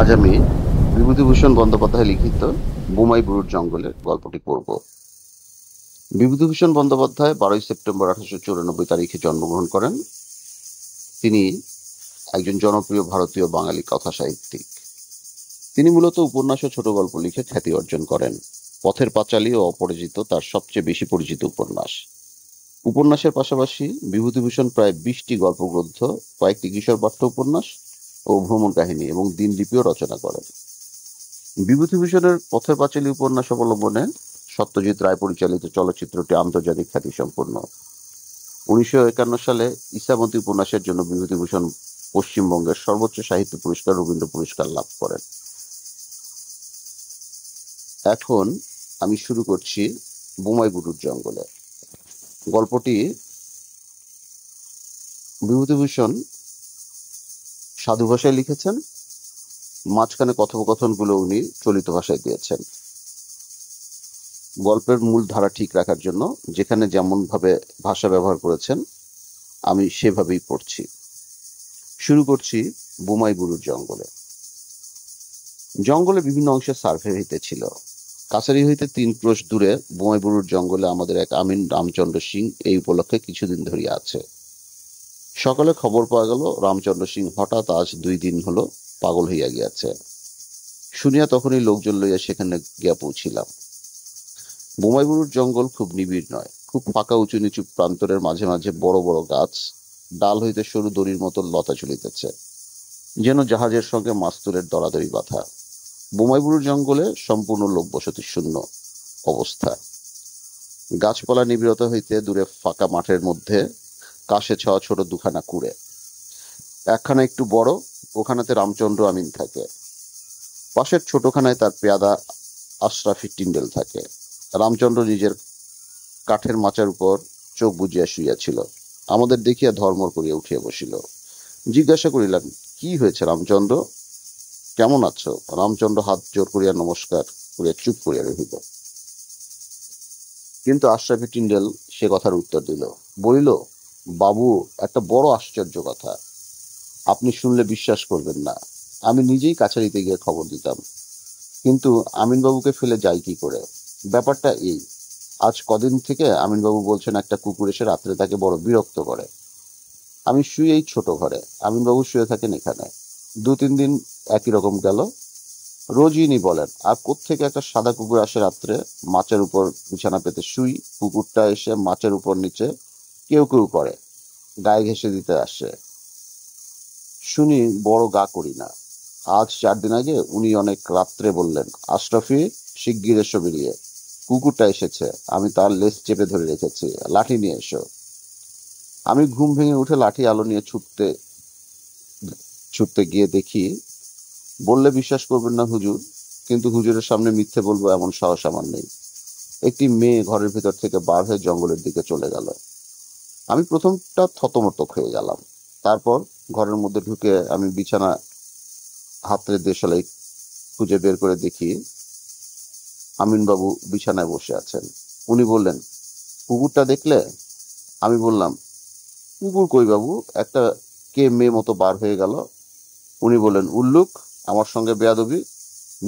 আজ আমি বিভূতিভূষণ বন্দ্যোপাধ্যায় লিখিত বোমাই বুরুর জঙ্গলের গল্পটি পড়ব। বিভূতিভূষণ বন্দ্যোপাধ্যায় 12ই সেপ্টেম্বর 1894 তারিখে জন্মগ্রহণ করেন। তিনি একজন জনপ্রিয় ভারতীয় বাঙালি কথা সাহিত্যিক। তিনি মূলত উপন্যাস ও ছোট গল্প লিখে খ্যাতি অর্জন করেন। পথের পাঁচালী ও অপরাজিত তার সবচেয়ে বেশি পরিচিত উপন্যাস। উপন্যাসের পাশাপাশি বিভূতিভূষণ প্রায় 20টি গল্পগ্রন্থ, কয়েকটি কিশোর পাঠ্য উপন্যাস ও ভ্রমণ কাহিনী এবং দিনলিপিও রচনা করেন। বিভূতিভূষণের পথের পাঁচালী উপন্যাস অবলম্বনে সত্যজিৎ রায় পরিচালিত চলচ্চিত্রটি আন্তর্জাতিক খ্যাতিসম্পন্ন। 1951 সালে ইসামতি উপন্যাসের জন্য বিভূতিভূষণ পশ্চিমবঙ্গের সর্বোচ্চ সাহিত্য পুরস্কার রবীন্দ্র পুরস্কার লাভ করেন। এখন আমি শুরু করছি বোমাই বুরুর জঙ্গলে। গল্পটি বিভূতিভূষণ সাধু ভাষায় লিখেছেন, মাঝখানে কথোপকথনগুলো উনি চলিত ভাষায় দিয়েছেন। গল্পের মূল ধারা ঠিক রাখার জন্য যেখানে যেমন ভাবে ভাষা ব্যবহার করেছেন আমি সেভাবেই পড়ছি। শুরু করছি বোমাই বুরুর জঙ্গলে। জঙ্গলে বিভিন্ন অংশে সার্ভে হইতেছিল। কাছারি হইতে 3 ক্রোশ দূরে বোমাই বুরুর জঙ্গলে আমাদের এক আমিন রামচন্দ্র সিং এই উপলক্ষে কিছুদিন ধরিয়া আছে। সকালে খবর পাওয়া গেল রামচন্দ্র সিং হঠাৎ আজ 2 দিন হলো পাগল হইয়া গিয়াছে। শুনিয়া তখনই লোকজন লইয়া সেখানে গিয়া পৌঁছিলাম। বোমাই বুরুর জঙ্গল খুব নিবিড় নয়, খুব ফাঁকা উঁচু নিচু প্রান্তরের মাঝে মাঝে বড় বড় গাছ, ডাল হইতে সরু দড়ির মতো লতা ঝুলিতেছে, যেন জাহাজের সঙ্গে মাস্তুলের দরাদরি বাঁধা। বোমাই বুরুর জঙ্গলে সম্পূর্ণ লোক বসতি শূন্য অবস্থা। গাছপালা নিবিড়তা হইতে দূরে ফাঁকা মাঠের মধ্যে কাশে ছাওয়া ছোট 2খানা কুড়ে। একখানা একটু বড়, ওখানাতে রামচন্দ্র আমিন থাকে। পাশের ছোটখানায় তার পেয়াদা আশরাফি টিন্ডেল থাকে। রামচন্দ্র নিজের কাঠের মাচার উপর চোখ বুজিয়া শুইয়াছিল। আমাদের দেখিয়া ধর্মর করিয়া উঠিয়া বসিল। জিজ্ঞাসা করিলাম, কি হয়েছে রামচন্দ্র, কেমন আছো? রামচন্দ্র হাত জোর করিয়া নমস্কার করিয়া চুপ করিয়া রহিল। কিন্তু আশরাফি টিন্ডেল সে কথার উত্তর দিল, বলিল, বাবু, একটা বড় আশ্চর্য কথা, আপনি শুনলে বিশ্বাস করবেন না। আমি নিজেই কাছারিতে গিয়ে খবর দিতাম, কিন্তু আমিনবাবুকে ফেলে যাই কি করে? ব্যাপারটা এই, আজ কদিন থেকে আমিনবাবু বলছেন একটা কুকুর এসে রাত্রে তাকে বড় বিরক্ত করে। আমি শুই এই ছোট ঘরে, আমিনবাবু শুয়ে থাকেন এখানে। 2-3 দিন একই রকম গেল। রোজই ইনি বলেন, আর কোত্থেকে একটা সাদা কুকুর আসে রাত্রে, মাচের উপর বিছানা পেতে শুই, কুকুরটা এসে মাচের উপর নিচে কেউ কেউ করে, গায়ে ঘেঁষে দিতে আসে। শুনি, বড় গা করি না। আজ 4 দিন আগে উনি অনেক রাত্রে বললেন, আশরাফি, শিগগির এসো বেরিয়ে, কুকুরটা এসেছে, আমি তার লেজ চেপে ধরে রেখেছি, লাঠি নিয়ে এসো। আমি ঘুম ভেঙে উঠে লাঠি আলো নিয়ে ছুটতে ছুটতে গিয়ে দেখি, বললে বিশ্বাস করবেন না হুজুর, কিন্তু হুজুরের সামনে মিথ্যে বলবো এমন সাহস আমার নেই। একটি মেয়ে ঘরের ভিতর থেকে বার হয়ে জঙ্গলের দিকে চলে গেল। আমি প্রথমটা থতমতক হয়ে গেলাম। তারপর ঘরের মধ্যে ঢুকে আমি বিছানা হাতড়ে দেশালাই খুঁজে বের করে দেখি আমিনবাবু বিছানায় বসে আছেন। উনি বললেন, কুকুরটা দেখলে? আমি বললাম, কুকুর কই বাবু, একটা কে মেয়ে মতো বার হয়ে গেল। উনি বললেন, উল্লুক, আমার সঙ্গে বেয়াদবি,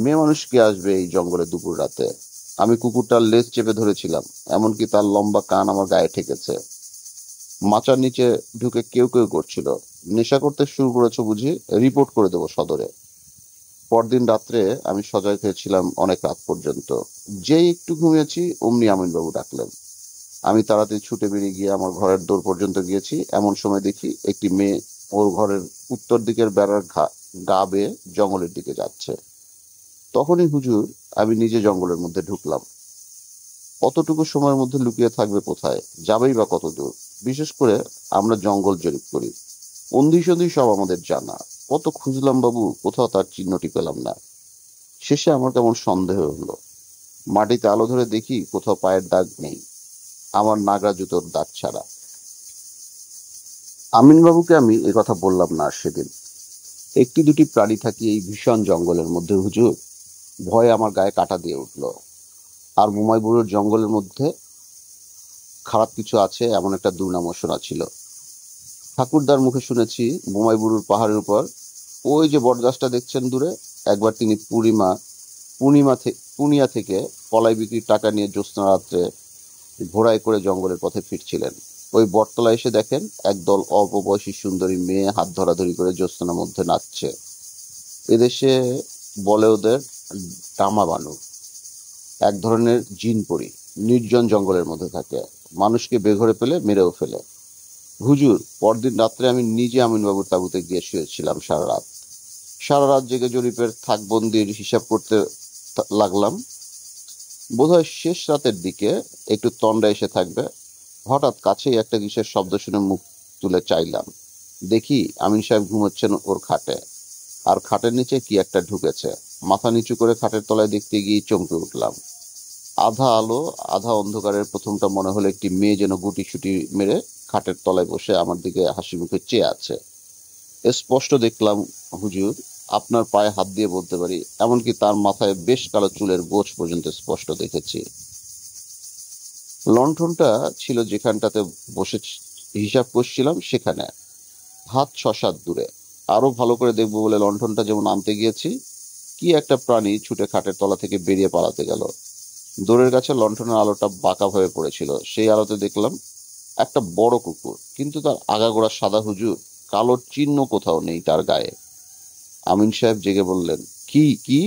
মেয়ে মানুষ কে আসবে এই জঙ্গলে দুপুর রাতে? আমি কুকুরটার লেজ চেপে ধরেছিলাম, এমনকি তার লম্বা কান আমার গায়ে ঠেকেছে। মাচার নিচে ঢুকে কেউ কেউ করছিল। নেশা করতে শুরু করেছো বুঝি, রিপোর্ট করে দেবো সদরে। পরদিন রাত্রে আমি সজাগ হয়েছিলাম অনেক রাত পর্যন্ত। যেই একটু ঘুমিয়েছি অমনি আমিনবাবু ডাকলেন। আমি তাড়াতাড়ি ছুটে বেরিয়ে গিয়ে আমার ঘরের দৌড় পর্যন্ত গিয়েছি। এমন সময় দেখি একটি মেয়ে ওর ঘরের উত্তর দিকের বেড়ার গা বেয়ে জঙ্গলের দিকে যাচ্ছে। তখনই হুজুর আমি নিজে জঙ্গলের মধ্যে ঢুকলাম। অতটুকু সময়ের মধ্যে লুকিয়ে থাকবে কোথায়, যাবেই বা কত দূর? বিশেষ করে আমরা জঙ্গল জরিপ করি, অন্ধি সন্ধি সব আমাদের জানা। কত খুঁজলাম বাবু, কোথাও তার চিহ্নটি পেলাম না। শেষে আমার কেমন সন্দেহ হলো। মাটিতে আলো ধরে দেখি কোথাও পায়ের দাগ নেই, আমার নাগরা জুতোর দাগ ছাড়া। আমিনবাবুকে আমি কথা বললাম না আর সেদিন। একটি দুটি প্রাণী থাকি এই ভীষণ জঙ্গলের মধ্যে হুজুর, ভয়ে আমার গায়ে কাঁটা দিয়ে উঠল। আর বোমাই বুড়োর জঙ্গলের মধ্যে খারাপ কিছু আছে এমন একটা দুর্নামও শোনা ছিল। ঠাকুরদার মুখে শুনেছি বোমাই বুড়োর পাহাড়ের উপর ওই যে বটগাছটা দেখছেন দূরে, একবার তিনি পুনিয়া থেকে কলাই বিক্রির টাকা নিয়ে জ্যোৎস্না রাত্রে ঘোড়ায় করে জঙ্গলের পথে ফিরছিলেন। ওই বটতলায় এসে দেখেন একদল অল্প বয়সী সুন্দরী মেয়ে হাত ধরাধরি করে জ্যোৎস্নার মধ্যে নাচছে। এদেশে বলে ওদের ডামা বানু, এক ধরনের জিন পরি, নির্জন জঙ্গলের মধ্যে থাকে, মানুষকে বেঘরে পেলে মেরেও ফেলে। হুজুর, পরদিন রাত্রে আমি নিজে আমিনবাবুর তাঁবুতে গিয়ে শুয়েছিলাম সারা রাত জেগে জরিপের থাকবন্দির হিসাব করতে লাগলাম। বোধহয় শেষ রাতের দিকে একটু তন্দ্রা এসে থাকবে, হঠাৎ কাছেই একটা কিসের শব্দ শুনে মুখ তুলে চাইলাম। দেখি আমিন সাহেব ঘুমোচ্ছেন ওর খাটে, আর খাটের নিচে কি একটা ঢুকেছে। মাথা নিচু করে খাটের তলায় দেখতে গিয়ে চমকে উঠলাম। আধা আলো আধা অন্ধকারের প্রথমটা মনে হলো একটি মেয়ে যেন গুটি সুটি মেরে খাটের তলায় বসে আমার দিকে হাসি মুখে চেয়ে আছে। স্পষ্ট দেখলাম হুজুর, আপনার পায়ে হাত দিয়ে বলতে পারি, এমনকি তার মাথায় বেশ কালো চুলের গোছ পর্যন্ত স্পষ্ট দেখেছি। লণ্ঠনটা ছিল যেখানটাতে বসে হিসাব করছিলাম সেখানে, হাত ৬-৭ দূরে। আরো ভালো করে দেখবো বলে লণ্ঠনটা যেমন আনতে গিয়েছি, কি একটা প্রাণী ছুটে খাটের তলা থেকে বেরিয়ে পালাতে গেল। দোরের কাছে লণ্ঠনের আলোটা বাঁকা হয়ে পড়েছিল, সেই আলোতে দেখলাম একটা বড় কুকুর, কিন্তু তার আগাগোড়া সাদা হুজুর, কালোর চিহ্ন কোথাও নেই তার গায়ে। আমিন সাহেব জেগে বললেন, কি কি?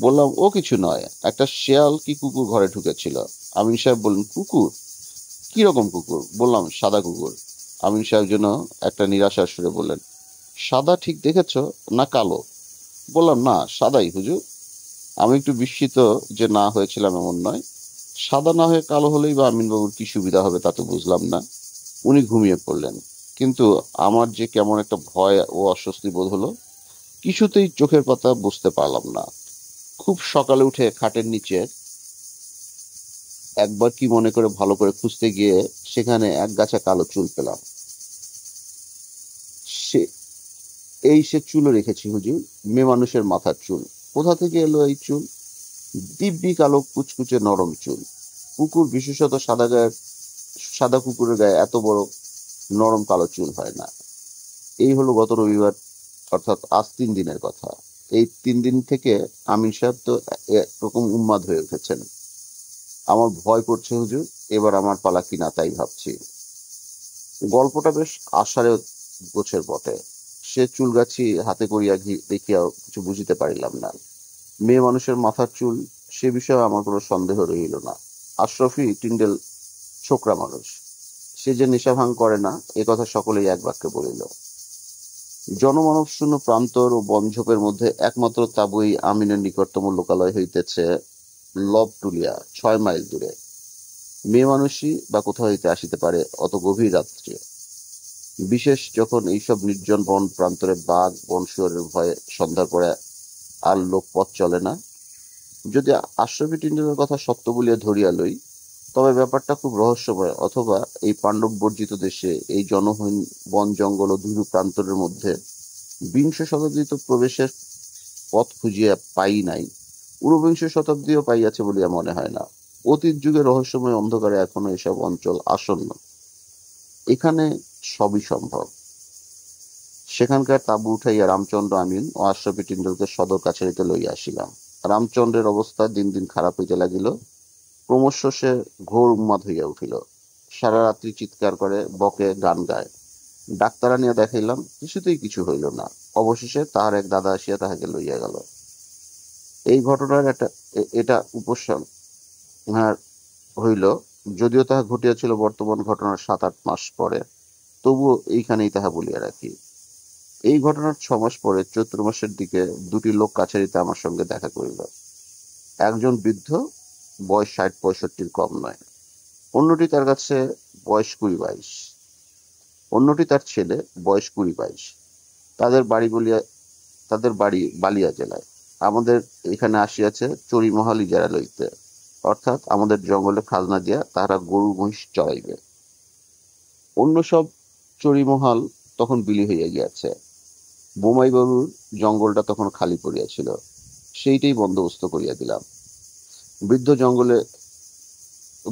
বললাম, ও কিছু নয়, একটা শেয়াল কি কুকুর ঘরে ঢুকেছিল। আমিন সাহেব বললেন, কুকুর? কি রকম কুকুর? বললাম, সাদা কুকুর। আমিন সাহেব যেন একটা নিরাশার সুরে বললেন, সাদা ঠিক দেখেছ না কালো? বললাম, না, সাদাই হুজুর। আমি একটু বিস্মিত যে না হয়েছিলাম এমন নয়। সাদা না হয়ে কালো হলেই বা আমিনবাবুর কি সুবিধা হবে তা তো বুঝলাম না। উনি ঘুমিয়ে পড়লেন, কিন্তু আমার যে কেমন একটা ভয় ও অস্বস্তি বোধ হলো, কিছুতেই চোখের পাতা বুঝতে পারলাম না। খুব সকালে উঠে খাটের নিচে একবার কি মনে করে ভালো করে খুঁজতে গিয়ে সেখানে এক গাছা কালো চুল পেলাম। সে সে চুলও রেখেছি হুজুর, মেয়ে মানুষের মাথার চুল। কোথা থেকে এলো এই চুল? দিব্যি কালো কুচকুচে নরম চুল। কুকুর, বিশেষত সাদা কুকুরের গায়ে এত বড় নরম কালো চুল হয় না। এই হলো গত রবিবার, অর্থাৎ আজ 3 দিনের কথা। এই 3 দিন থেকে আমিন সাহেব তো একরকম উন্মাদ হয়ে উঠেছেন। আমার ভয় করছে হুজুর, এবার আমার পালা কিনা তাই ভাবছি। গল্পটা বেশ আষাঢ়ে গোছের বটে। সে চুলগাছি হাতে করিয়া দেখিয়াও কিছু বুঝিতে পারিলাম না। মেয়ে মানুষের মাথার চুল, সে বিষয়ে আমার কোনো সন্দেহ রহিল না। আশরাফি টিন্ডেল ছোকরা মানুষ, সে যে নেশা ভাঙ করে না এ কথা সকলেই এক বাক্যে বলিল। জনমানব শূন্য প্রান্তর ও বনঝোপের মধ্যে একমাত্র তাঁবুই আমিনের নিকটতম লোকালয় হইতেছে লবটুলিয়া, 6 মাইল দূরে। মেয়ে মানুষই বা কোথা হইতে আসিতে পারে অত গভীর রাত্রে, বিশেষ যখন এইসব নির্জন বন প্রান্তরে বাঘ বনশুয়োরের ভয়ে সন্ধ্যার পরে আর লোক পথ চলে না। যদি আশরাফি টিন্ডেলের কথা সত্য বলিয়া ধরিয়া লই, তবে ব্যাপারটা খুব রহস্যময়, অথবা এই পাণ্ডব বর্জিত দেশে, এই জনহীন বন জঙ্গল ও ধুরু প্রান্তরের মধ্যে 20 শতাব্দীতে প্রবেশের পথ খুঁজিয়া পাই নাই, ঊনবিংশ শতাব্দীও পাইয়াছে বলিয়া মনে হয় না। অতীত যুগে রহস্যময় অন্ধকারে এখনো এসব অঞ্চল আসন্ন। এখানে সবই সম্ভব। সেখানকার তাঁবু উঠাইয়া রামচন্দ্র, আমিন ও আশরাফি টিন্ডেলকে সদর কাছারিতে লইয়া আসিলাম। রামচন্দ্রের অবস্থা দিন দিন খারাপ হইতে লাগিল। ক্রমশ সে ঘোর উন্মাদ হইয়া উঠিল। সারা রাত্রি চিৎকার করে, বকে, গান গায়। ডাক্তার আনিয়া দেখাইলাম, কিছুতেই কিছু হইল না। অবশেষে তাহার এক দাদা আসিয়া তাহাকে লইয়া গেল। এই ঘটনার এটা উপসংহার হইল, যদিও তাহা ঘটিয়াছিল বর্তমান ঘটনার 7-8 মাস পরে, তবুও এইখানেই তাহা বলিয়া রাখি। এই ঘটনার 6 মাস পরে চৈত্র মাসের দিকে 2টি লোক কাছারিতে আমার সঙ্গে দেখা করিল। একজন বৃদ্ধ, বয়স 60-65 কম নয়। অন্যটি তার কাছে বয়স 20-22। অন্যটি তার ছেলে, বয়স 20-22। তাদের বাড়ি বালিয়া জেলায়। আমাদের এখানে আসিয়াছে চড়িমহল ইজারা লইতে, অর্থাৎ আমাদের জঙ্গলে খাজনা দিয়া তাহারা গরু মহিষ চড়াইবে। অন্য সব চড়িমহল তখন বিলি হইয়া গিয়াছে। বোমাইবাবুর জঙ্গলটা তখন খালি পড়িয়াছিল, সেইটাই বন্দোবস্ত করিয়া দিলাম।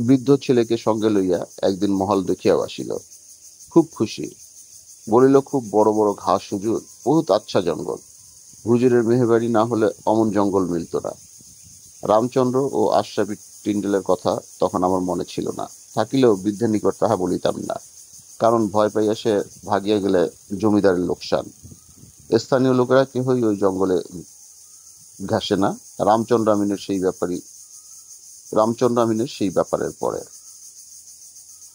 বৃদ্ধ ছেলেকে সঙ্গে লইয়া একদিন মহল দেখিয়াও আসিল। খুব খুশি। বলিল, খুব বড় বড় ঘাস হুজুর, বহুত আচ্ছা জঙ্গল। হুজুরের মেহেরবাড়ি না হলে অমন জঙ্গল মিলত না। রামচন্দ্র ও আশরাফি টিন্ডেলের কথা তখন আমার মনে ছিল না, থাকিলেও বৃদ্ধের নিকট তাহা বলিতাম না, কারণ ভয় পাইয়া সে ভাগিয়া গেলে জমিদারের লোকসান। স্থানীয় লোকেরা কেহই ওই জঙ্গলে ঘাসে না। রামচন্দ্র আমিনের সেই ব্যাপারই রামচন্দ্র আমিনের সেই ব্যাপারের পরে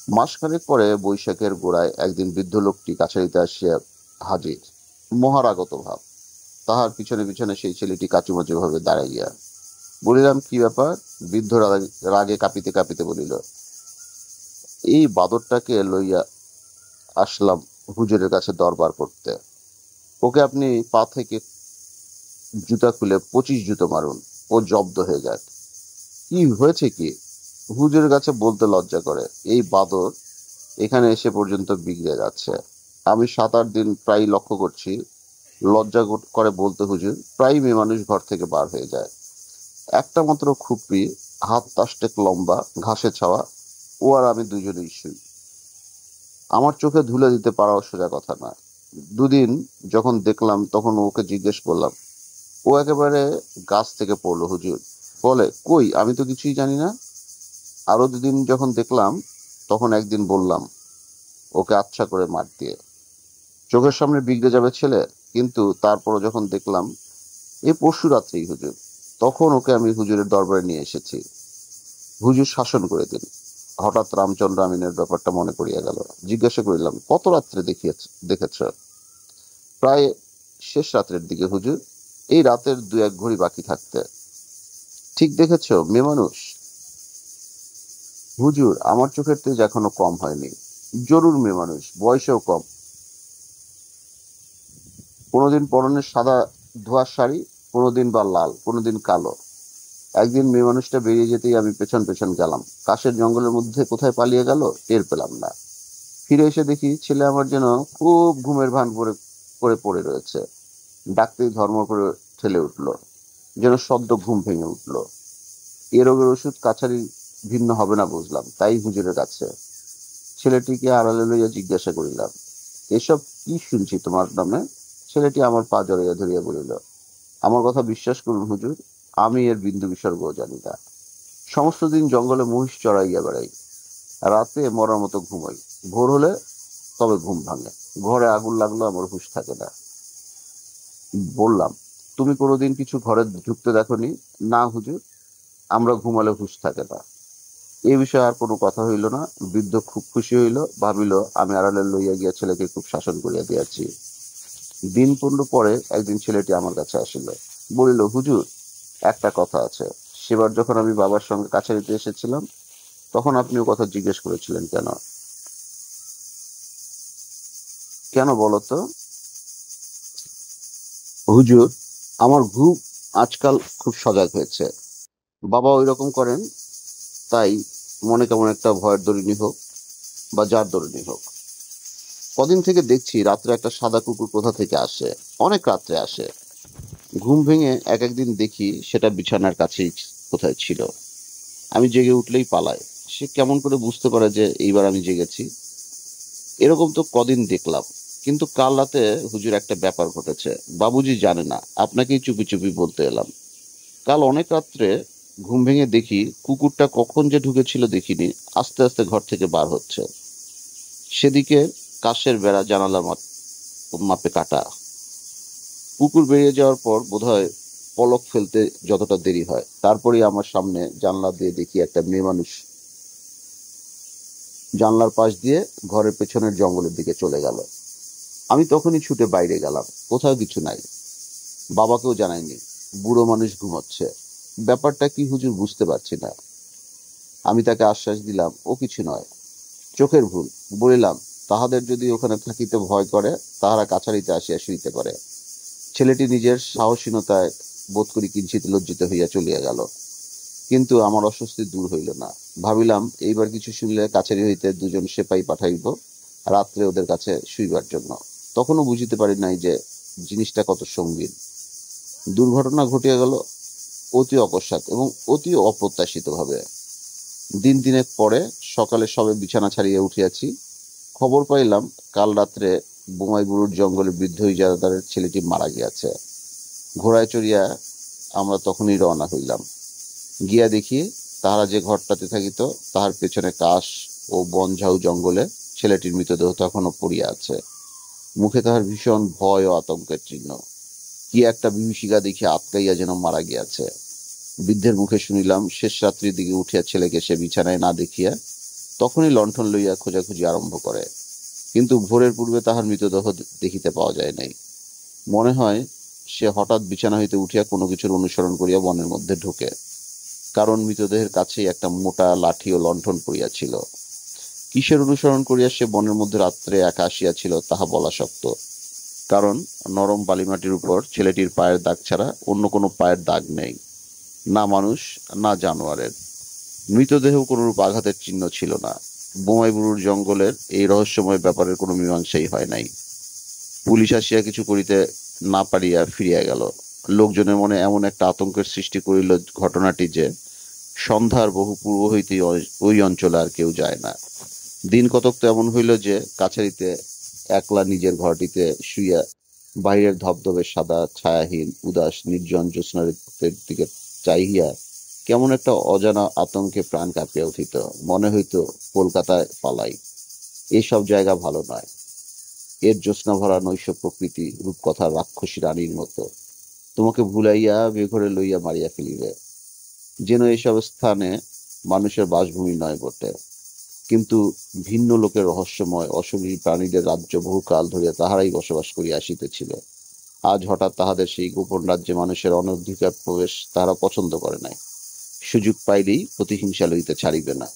মাসখানেক পরে বৈশাখের গোড়ায় একদিন বৃদ্ধ লোকটি কাছারিতে আসিয়া হাজির। মহারাগত ভাব, তাহার পিছনে পিছনে সেই ছেলেটি কাচুমাচু ভাবে দাঁড়াইয়া। বলিলাম, কি ব্যাপার? বৃদ্ধ রাগে কাঁপিতে কাঁপিতে বলিল, এই বাদরটাকে লইয়া আসলাম হুজুরের কাছে দরবার করতে। ওকে আপনি পা থেকে জুতা খুলে 25 জুতো মারুন, ও জব্দ হয়ে যাক। কি হয়েছে কি? হুজুরের কাছে বলতে লজ্জা করে। এই বাদর এখানে এসে পর্যন্ত বিগড়ে যাচ্ছে। আমি 7-8 দিন প্রায় লক্ষ্য করছি। লজ্জা করে বলতে, হুজুর, প্রায় মেয়ে মানুষ ঘর থেকে বার হয়ে যায়। একটা মাত্র খুপড়ি, হাত তাষ্টেক লম্বা, ঘাসে ছাওয়া, ও আর আমি দুজনেই শুই। আমার চোখে ধুলে দিতে পারাও সোজা কথা নয়। দুদিন যখন দেখলাম তখন ওকে জিজ্ঞেস করলাম। ও একেবারে গাছ থেকে পড়লো, হুজুর। বলে, কই, আমি তো কিছুই জানি না। আরো দুদিন যখন দেখলাম তখন একদিন বললাম ওকে আচ্ছা করে মার দিয়ে, চোখের সামনে বিগড়ে যাবে ছেলে। কিন্তু তারপরও যখন দেখলাম এই পরশু রাত্রেই, হুজুর, তখন ওকে আমি হুজুরের দরবারে নিয়ে এসেছি। হুজুর শাসন করে দিন। হঠাৎ রামচন্দ্র আমিনের ব্যাপারটা মনে পড়িয়া গেল। জিজ্ঞাসা করিলাম, কত রাত্রে দেখেছ? প্রায় শেষ রাত্রের দিকে, হুজুর। এই রাতের 2-1 ঘড়ি বাকি থাকতে। ঠিক দেখেছ, মেয়ে মানুষ? হুজুর, আমার চোখের তেজ এখনো কম হয়নি। জরুর মেয়ে মানুষ, বয়সেও কম। কোনোদিন পরনে সাদা ধোয়ার শাড়ি, কোনোদিন বা লাল, কোনোদিন কালো। একদিন মেয়ে মানুষটা বেরিয়ে যেতেই আমি পেছন পেছন গেলাম। কাশের জঙ্গলের মধ্যে কোথায় পালিয়ে গেল টের পেলাম না। ফিরে এসে দেখি ছেলে আমার যেন খুব ঘুমের ভান করে করে পড়ে রয়েছে। ডাকতেই ধর্ম করে ঠেলে উঠল, যেন সদ্য ঘুম ভেঙে উঠল। এ রোগের ওষুধ কাছারি ভিন্ন হবে না বুঝলাম, তাই হুজুরের কাছে। ছেলেটিকে আড়ালে লইয়া জিজ্ঞাসা করিলাম, এসব কি শুনছি তোমার নামে? ছেলেটি আমার পা জড়াইয়া ধরিয়া বলিল, আমার কথা বিশ্বাস করুন হুজুর, আমি এর বিন্দু বিসর্গও জানি না। সমস্ত দিন জঙ্গলে মহিষ চড়াইয়া বেড়াই, রাতে মরার মতো ঘুমাই। ভোর হলে তবে ঘুম ভাঙে। ঘরে আগুন লাগলো আমার হুঁশ থাকে না। বললাম, তুমি কোনোদিন কিছু ঘরে ঢুকতে দেখোনি? না হুজুর, আমরা ঘুমালে হুঁশ থাকে না। এ বিষয়ে আর কোনো কথা হইল না। বৃদ্ধ খুব খুশি হইল, ভাবিল আমি আড়ালে লইয়া গিয়া ছেলেকে খুব শাসন করিয়া দিয়াছি। দিন 15 পরে একদিন ছেলেটি আমার কাছে আসিল, বলিল, হুজুর, একটা কথা আছে। সেবার যখন আমি বাবার সঙ্গে কাছারিতে এসেছিলাম তখন আপনি ও কথা জিজ্ঞেস করেছিলেন কেন? কেন বলো তো? হুজুর, আমার ঘুম আজকাল খুব সজাগ হয়েছে। বাবা ওই রকম করেন, তাই মনে কেমন একটা ভয়ের দরুনি হোক বা যার দরুনি হোক, কদিন থেকে দেখছি রাত্রে একটা সাদা কুকুর কোথা থেকে আসে। অনেক রাত্রে আসে। ঘুম ভেঙে এক একদিন দেখি সেটা বিছানার কাছেই কোথায় ছিল। আমি জেগে উঠলেই পালায়। সে কেমন করে বুঝতে পারে যে এইবার আমি জেগেছি? এরকম তো কদিন দেখলাম। কিন্তু কাল রাতে হুজুর একটা ব্যাপার ঘটেছে। বাবুজি জানে না, আপনাকেই চুপি চুপি বলতে এলাম। কাল অনেক রাত্রে ঘুম ভেঙে দেখি কুকুরটা কখন যে ঢুকেছিল দেখিনি, আস্তে আস্তে ঘর থেকে বার হচ্ছে। সেদিকে কাশের বেড়া জানালার মাপে কাটা। কুকুর বেরিয়ে যাওয়ার পর বোধহয় পলক ফেলতে যতটা দেরি হয়, তারপরেই আমার সামনে জানলা দিয়ে দেখি একটা মেয়ে মানুষ জানলার পাশ দিয়ে ঘরের পেছনের জঙ্গলের দিকে চলে গেল। আমি তখনই ছুটে বাইরে গেলাম। কোথাও কিছু নাই। বাবাকেও জানাইনি। বুড়ো মানুষ ঘুমোচ্ছে। ব্যাপারটা কি হুজুর বুঝতে পারছি না। আমি তাকে আশ্বাস দিলাম ও কিছু নয়, চোখের ভুল। বলিলাম, তাহাদের যদি ওখানে থাকিতে ভয় করে তাহারা কাছারিতে আসিয়া শুইতে পারে। ছেলেটি নিজের সাহসীনতায় বোধ করি কিঞ্চিত লজ্জিত হইয়া চলিয়া গেল। কিন্তু আমার অস্বস্তি দূর হইল না। ভাবিলাম এইবার কিছু শুনলে কাছারি হইতে 2 জন সেপাই পাঠাইব রাত্রে ওদের কাছে শুইবার জন্য। তখনও বুঝিতে পারি নাই যে জিনিসটা কত সঙ্গীন। দুর্ঘটনা ঘটিয়া গেল অতি অকস্মাৎ এবং অতি অপ্রত্যাশিত ভাবে। দিন তিনেক পরে সকালে সবে বিছানা ছাড়িয়া উঠিয়াছি, খবর পাইলাম কাল রাত্রে বোমাইবুরুর জঙ্গলে বৃদ্ধ ইজারাদারের ছেলেটি মারা গিয়াছে। ঘোড়ায় চড়িয়া আমরা তখনই রওনা হইলাম। গিয়া দেখি তাহারা যে ঘরটাতে থাকিত তাহার পেছনে কাশ ও বনঝাউ জঙ্গলে ছেলেটির মৃতদেহ তখনও পড়িয়া আছে। মুখে তাহার ভীষণ ভয় ও আতঙ্কের চিহ্ন। কি একটা বিভীষিকা দেখিয়া আটকাইয়া যেন মারা গিয়াছে। বৃদ্ধের মুখে শুনিলাম শেষ রাত্রির দিকে উঠিয়া ছেলেকে সে বিছানায় না দেখিয়া তখনই লণ্ঠন লইয়া খোঁজাখুঁজি আরম্ভ করে, কিন্তু ভোরের পূর্বে তাহার মৃতদেহ দেখিতে পাওয়া যায় নাই। মনে হয় সে হঠাৎ বিছানা হইতে উঠিয়া কোনো কিছুর অনুসরণ করিয়া বনের মধ্যে ঢোকে, কারণ মৃতদেহের কাছেই একটা মোটা লাঠি ও লণ্ঠন পড়িয়াছিল। কিসের অনুসরণ করিয়া সে বনের মধ্যে রাত্রে একা আসিয়াছিল তাহা বলা শক্ত, কারণ নরম বালিমাটির উপর ছেলেটির পায়ের দাগ ছাড়া অন্য কোনো পায়ের দাগ নেই, না মানুষ না জানোয়ারের। মৃতদেহ কোনরূপ আঘাতের চিহ্ন ছিল না। বোমাইবুরুর জঙ্গলের এই রহস্যময় ব্যাপারের কোনো মীমাংসাই হয় নাই। পুলিশ আসিয়া কিছু করিতে না পারিয়া ফিরিয়া গেল। লোকজনের মনে এমন একটা আতঙ্কের সৃষ্টি করিল ঘটনাটি যে সন্ধ্যার বহু পূর্ব হইতেই ওই অঞ্চলে আর কেউ যায় না। দিন কতক তো এমন হইল যে কাছারিতে একলা নিজের ঘরটিতে শুইয়া বাহিরের ধবধবে সাদা ছায়াহীন উদাস নির্জন জ্যোৎস্নার দিকে চাহিয়া কেমন একটা অজানা আতঙ্কে প্রাণ কাঁপিয়া উঠিত। মনে হইত কলকাতায় পালাই, এসব জায়গা ভালো নয়। এর জ্যোৎস্না ভরা নৈশ প্রকৃতি রূপকথার রাক্ষসী রানীর মতো তোমাকে ভুলাইয়া বেঘরে লইয়া মারিয়া ফেলিবে। যেন এসব স্থানে মানুষের বাসভূমি নয় বটে, কিন্তু ভিন্ন লোকের রহস্যময় অশরীরী প্রাণীদের রাজ্য বহুকাল ধরিয়া তাহারাই বসবাস করিয়া আসিতেছিল। আজ হঠাৎ তাহাদের সেই গোপন রাজ্যে মানুষের অনধিকার প্রবেশ তাহারা পছন্দ করে নাই। সুযোগ পাইলেই প্রতিহিংসা লইতে ছাড়িবে না।